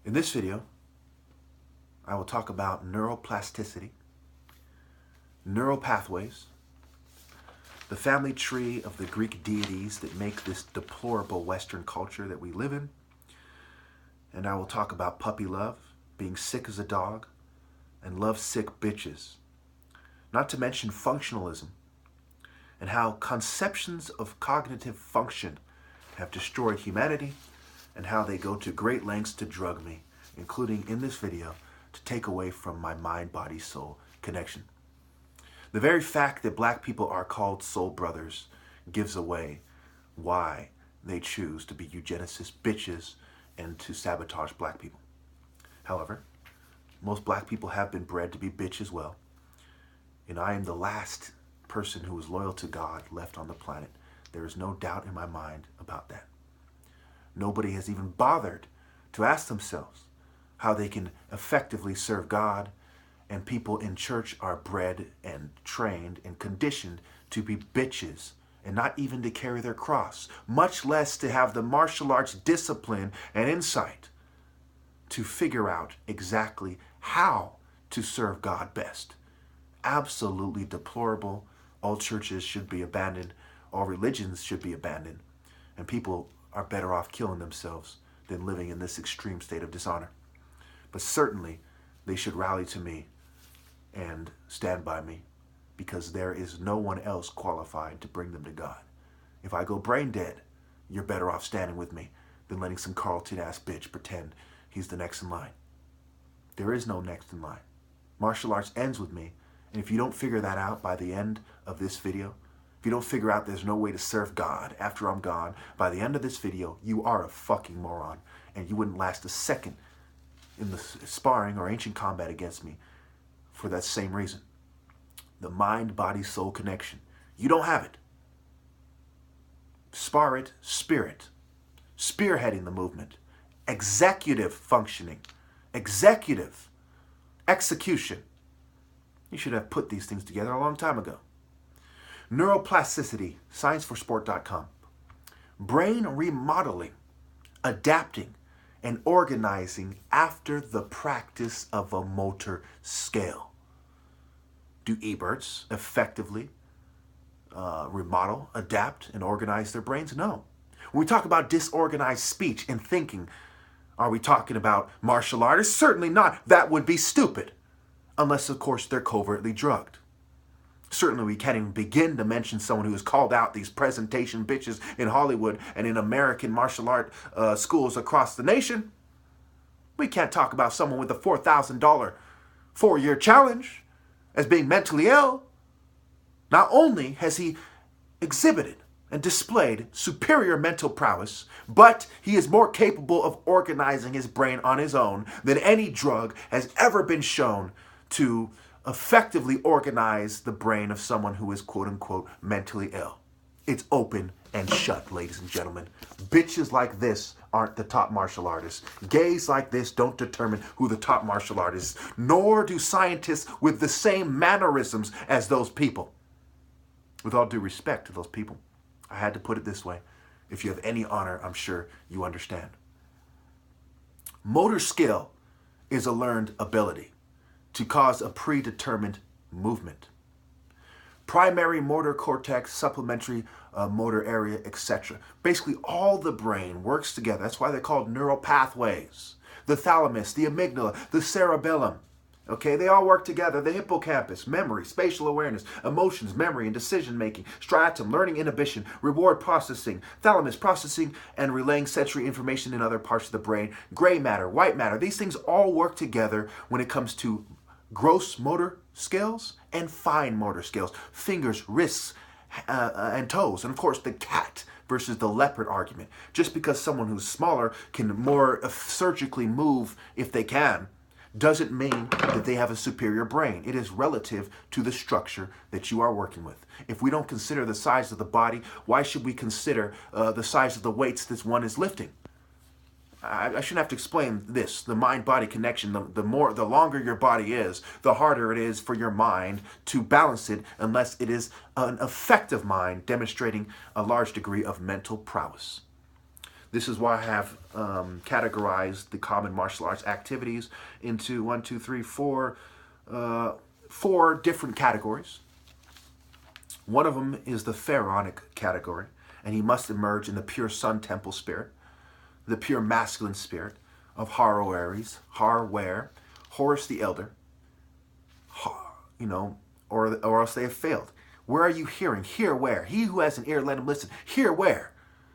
In this video, I will talk about neuroplasticity, neural pathways, the family tree of the Greek deities that make this deplorable Western culture that we live in, and I will talk about puppy love, being sick as a dog, and love-sick bitches, not to mention functionalism, and how conceptions of cognitive function have destroyed humanity, and how they go to great lengths to drug me, including in this video, to take away from my mind-body-soul connection. The very fact that black people are called soul brothers gives away why they choose to be eugenicist bitches and to sabotage black people. However, most black people have been bred to be bitch as well. And I am the last person who is loyal to God left on the planet. There is no doubt in my mind about that. Nobody has even bothered to ask themselves how they can effectively serve God, and people in church are bred and trained and conditioned to be bitches and not even to carry their cross, much less to have the martial arts discipline and insight to figure out exactly how to serve God best. Absolutely deplorable. All churches should be abandoned. All religions should be abandoned. And people are better off killing themselves than living in this extreme state of dishonor. But certainly, they should rally to me and stand by me, because there is no one else qualified to bring them to God. If I go brain dead, you're better off standing with me than letting some Carlton-ass bitch pretend he's the next in line. There is no next in line. Martial arts ends with me, and if you don't figure that out by the end of this video, if you don't figure out there's no way to serve God after I'm gone, by the end of this video, you are a fucking moron, and you wouldn't last a second in the sparring or ancient combat against me for that same reason. The mind-body-soul connection. You don't have it. Spar it, spirit. Spearheading the movement. Executive functioning. Executive. Execution. You should have put these things together a long time ago. Neuroplasticity, scienceforsport.com. Brain remodeling, adapting, and organizing after the practice of a motor scale. Do Eberts effectively remodel, adapt, and organize their brains? No. When we talk about disorganized speech and thinking, are we talking about martial artists? Certainly not. That would be stupid. Unless, of course, they're covertly drugged. Certainly we can't even begin to mention someone who has called out these presentation bitches in Hollywood and in American martial art schools across the nation. We can't talk about someone with a $4,000 four-year challenge as being mentally ill. Not only has he exhibited and displayed superior mental prowess, but he is more capable of organizing his brain on his own than any drug has ever been shown to effectively organize the brain of someone who is quote-unquote mentally ill. It's open and shut, ladies and gentlemen. Bitches like this aren't the top martial artists. Gays like this don't determine who the top martial artists, nor do scientists with the same mannerisms as those people. With all due respect to those people, I had to put it this way. If you have any honor, I'm sure you understand. Motor skill is a learned ability to cause a predetermined movement. Primary motor cortex, supplementary motor area, etc. Basically, all the brain works together. That's why they're called neural pathways. The thalamus, the amygdala, the cerebellum. Okay, they all work together. The hippocampus, memory, spatial awareness, emotions, memory, and decision-making, striatum, learning inhibition, reward processing, thalamus processing and relaying sensory information in other parts of the brain, gray matter, white matter. These things all work together when it comes to gross motor skills and fine motor skills, fingers, wrists, and toes. And of course, the cat versus the leopard argument. Just because someone who's smaller can more surgically move if they can, doesn't mean that they have a superior brain. It is relative to the structure that you are working with. If we don't consider the size of the body, why should we consider the size of the weights that one is lifting? I shouldn't have to explain this. The mind-body connection, the longer your body is, the harder it is for your mind to balance it unless it is an effective mind demonstrating a large degree of mental prowess. This is why I have categorized the common martial arts activities into 4 different categories. One of them is the pharaonic category, and he must emerge in the pure sun temple spirit, the pure masculine spirit of Har-O-Aries, Har-Ware, Horus the Elder, or else they have failed. Where are you hearing? Hear where? He who has an ear, let him listen. Hear where?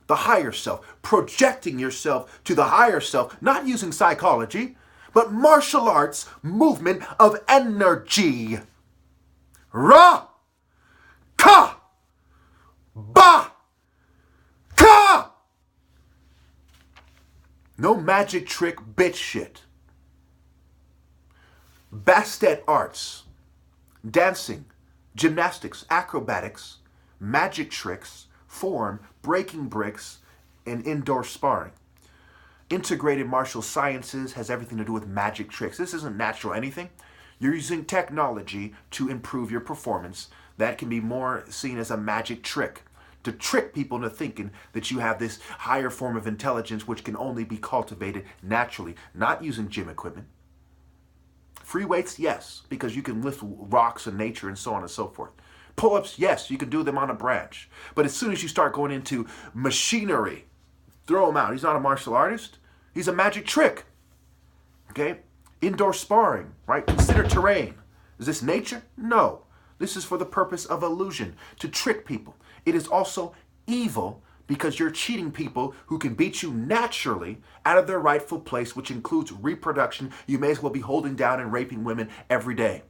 The higher self, projecting yourself to the higher self, not using psychology, but martial arts, movement of energy. Ra, ka, ba, ka. No magic trick bitch shit. Bastet arts, dancing, gymnastics, acrobatics, magic tricks, form, breaking bricks, and indoor sparring. Integrated martial sciences has everything to do with magic tricks. This isn't natural anything. You're using technology to improve your performance. That can be more seen as a magic trick, to trick people into thinking that you have this higher form of intelligence which can only be cultivated naturally, not using gym equipment. Free weights, yes, because you can lift rocks in nature and so on and so forth. Pull-ups, yes, you can do them on a branch. But as soon as you start going into machinery, throw him out. He's not a martial artist. He's a magic trick. Okay? Indoor sparring, right? Consider terrain. Is this nature? No. This is for the purpose of illusion, to trick people. It is also evil because you're cheating people who can beat you naturally out of their rightful place, which includes reproduction. You may as well be holding down and raping women every day.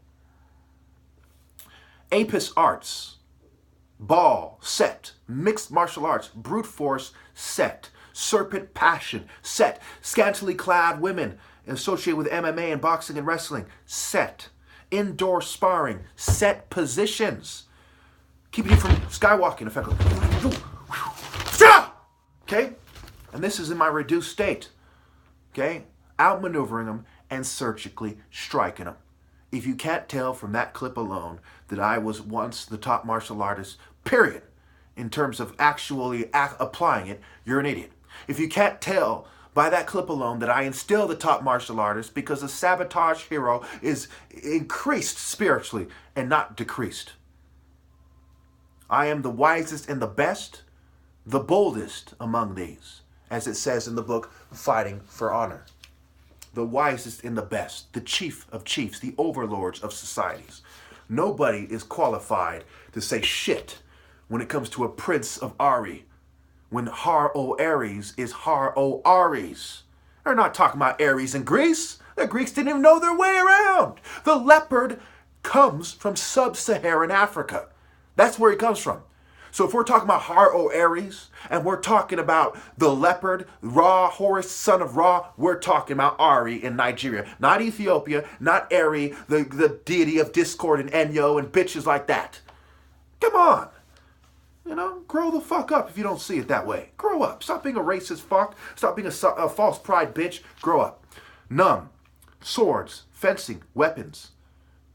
Apis arts, ball, set, mixed martial arts, brute force, set, serpent passion, set, scantily clad women associated with MMA and boxing and wrestling, set, indoor sparring, set positions, keeping you from skywalking effectively. Okay? And this is in my reduced state. Okay? Outmaneuvering them and surgically striking them. If you can't tell from that clip alone that I was once the top martial artist, period, in terms of actually applying it, you're an idiot. If you can't tell by that clip alone that I instilled the top martial artist because the sabotage hero is increased spiritually and not decreased. I am the wisest and the best, the boldest among these, as it says in the book, Fighting for Honor. The wisest and the best, the chief of chiefs, the overlords of societies. Nobody is qualified to say shit when it comes to a prince of Ari, when Har-O-Aries is Har-O-Aries. They're not talking about Aries in Greece. The Greeks didn't even know their way around. The leopard comes from sub-Saharan Africa. That's where he comes from. So if we're talking about Har-O-Aries and we're talking about the leopard, Ra, Horus, son of Ra, we're talking about Ari in Nigeria. Not Ethiopia, not Eri, the deity of discord and Enyo and bitches like that. Come on. Grow the fuck up if you don't see it that way. Grow up. Stop being a racist fuck. Stop being a false pride bitch. Grow up. Numb. Swords. Fencing. Weapons.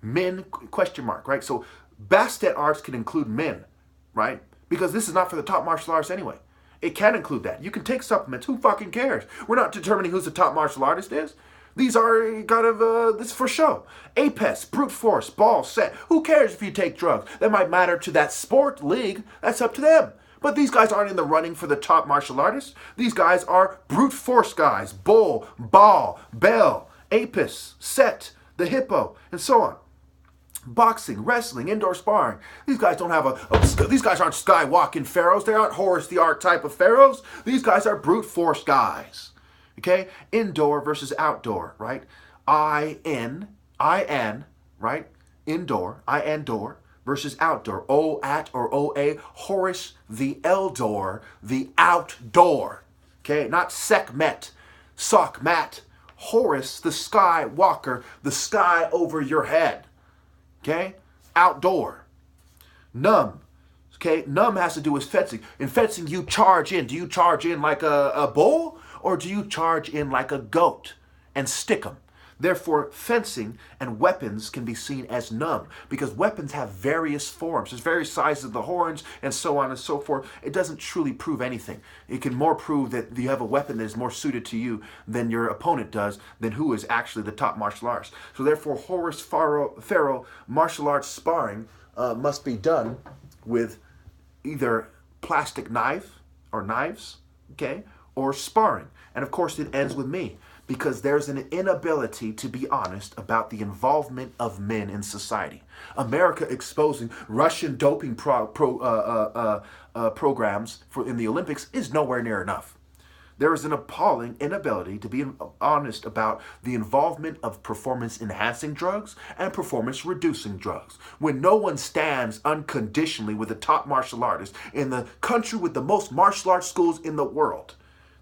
Men, question mark, right? So Bastet arts can include men. Right? Because this is not for the top martial arts anyway. It can include that. You can take supplements. Who fucking cares? We're not determining who's the top martial artist is. These are kind of, this is for show. Apes, brute force, ball, set. Who cares if you take drugs? That might matter to that sport league. That's up to them. But these guys aren't in the running for the top martial artists. These guys are brute force guys. Bull, ball, bell, apis, set, the hippo, and so on. Boxing, wrestling, indoor sparring. These guys don't have these guys aren't skywalking pharaohs. They aren't Horus the archetype of pharaohs. These guys are brute force guys. Okay? Indoor versus outdoor, right? I-N, right? Indoor, I-N-door versus outdoor. O-at or O-A. Horus the Eldor, the outdoor. Okay? Not Sekhmet, Sockmat. Horus the skywalker, the sky over your head. Okay? Outdoor. Numb. Okay? Numb has to do with fencing. In fencing, you charge in. Do you charge in like a bull? Or do you charge in like a goat and stick them? Therefore, fencing and weapons can be seen as numb because weapons have various forms. There's various sizes of the horns and so on and so forth. It doesn't truly prove anything. It can more prove that you have a weapon that is more suited to you than your opponent does, than who is actually the top martial artist. So therefore, Horace Farrell martial arts sparring must be done with either plastic knife or knives, okay, or sparring. And of course, it ends with me, because there's an inability to be honest about the involvement of men in society. America exposing Russian doping programs in the Olympics is nowhere near enough. There is an appalling inability to be honest about the involvement of performance-enhancing drugs and performance-reducing drugs. When no one stands unconditionally with the top martial artist in the country with the most martial arts schools in the world,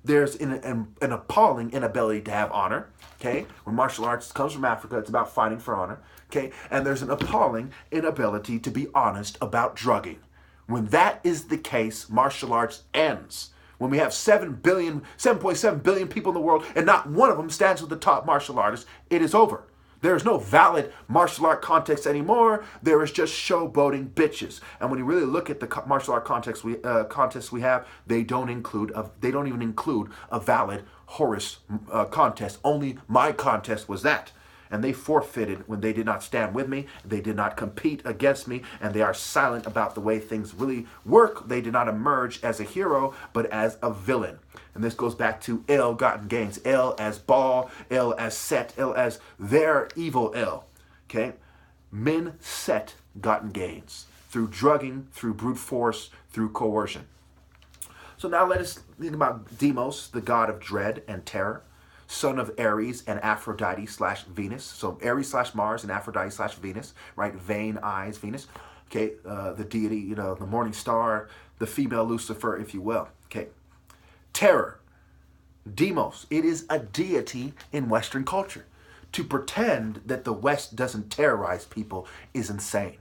there's an appalling inability to have honor, okay? When martial arts comes from Africa, it's about fighting for honor, okay? And there's an appalling inability to be honest about drugging. When that is the case, martial arts ends. When we have 7.7 billion people in the world and not one of them stands with the top martial artist, it is over. There is no valid martial art context anymore. There is just showboating bitches. And when you really look at the martial art contests we have, they don't even include a valid Horus contest. Only my contest was that. And they forfeited when they did not stand with me. They did not compete against me. And they are silent about the way things really work. They did not emerge as a hero, but as a villain. And this goes back to ill-gotten gains. Ill as Baal, ill as Set, ill as their evil ill. Okay? Men set gotten gains through drugging, through brute force, through coercion. So now let us think about Deimos, the god of dread and terror, son of Ares and Aphrodite / Venus. So Ares / Mars and Aphrodite / Venus, right? Vain eyes, Venus. Okay, the deity, the morning star, the female Lucifer, if you will. Okay. Terror. Deimos. It is a deity in Western culture. To pretend that the West doesn't terrorize people is insane.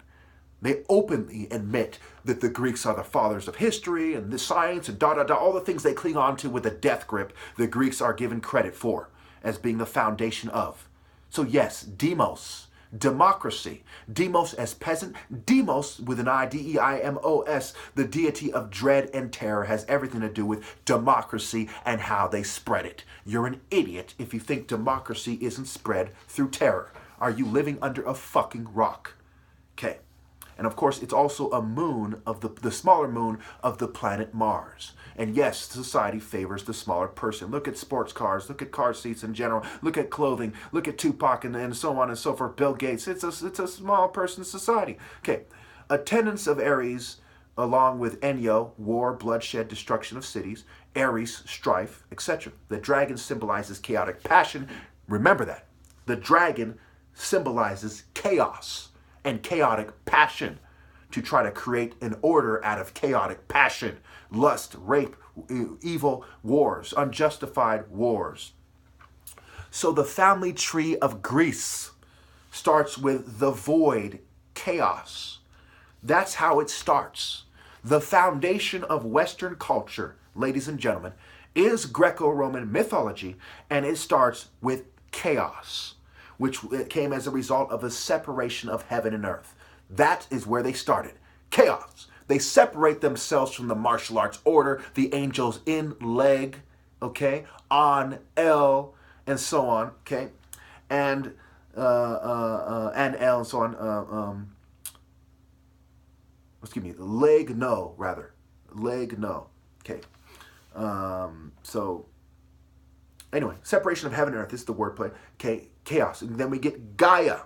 They openly admit that the Greeks are the fathers of history and the science and all the things they cling on to with a death grip, the Greeks are given credit for as being the foundation of. So yes, Deimos, democracy. Deimos as peasant. Deimos with an I, D-E-I-M-O-S, the deity of dread and terror, has everything to do with democracy and how they spread it. You're an idiot if you think democracy isn't spread through terror. Are you living under a fucking rock? Okay. And of course, it's also a moon of the smaller moon of the planet Mars. And yes, society favors the smaller person. Look at sports cars, look at car seats in general, look at clothing, look at Tupac and so on and so forth, Bill Gates. It's a small person society. Okay, attendance of Ares along with Enyo, war, bloodshed, destruction of cities, Ares, strife, etc. The dragon symbolizes chaotic passion. Remember that. The dragon symbolizes chaos and chaotic passion, to try to create an order out of chaotic passion, lust, rape, evil, wars, unjustified wars. So the family tree of Greece starts with the void, chaos. That's how it starts. The foundation of Western culture, ladies and gentlemen, is Greco-Roman mythology, and it starts with chaos, which came as a result of a separation of heaven and earth. That is where they started. Chaos. They separate themselves from the martial arts order, the angels in leg, okay, on L, and so on, okay, and L and so on. Excuse me, leg no, okay. So anyway, separation of heaven and earth. This is the wordplay. Okay, chaos. And then we get Gaia.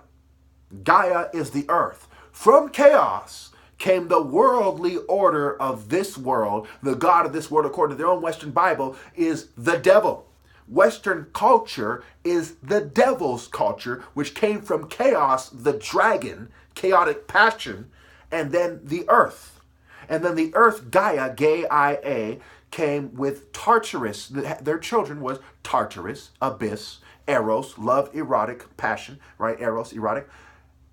Gaia is the earth. From chaos came the worldly order of this world. The God of this world, according to their own Western Bible, is the devil. Western culture is the devil's culture, which came from chaos, the dragon, chaotic passion, and then the earth. And then the earth, Gaia, Gaia, came with Tartarus. Their children was Tartarus, abyss, Eros, love, erotic, passion, right? Eros, erotic.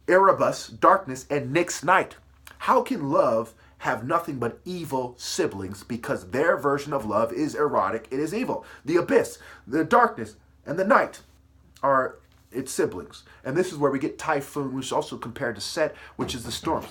Erebus, darkness, and Nyx, night. How can love have nothing but evil siblings? Because their version of love is erotic, it is evil. The abyss, the darkness, and the night are its siblings. And this is where we get typhoon, which is also compared to Set, which is the storms.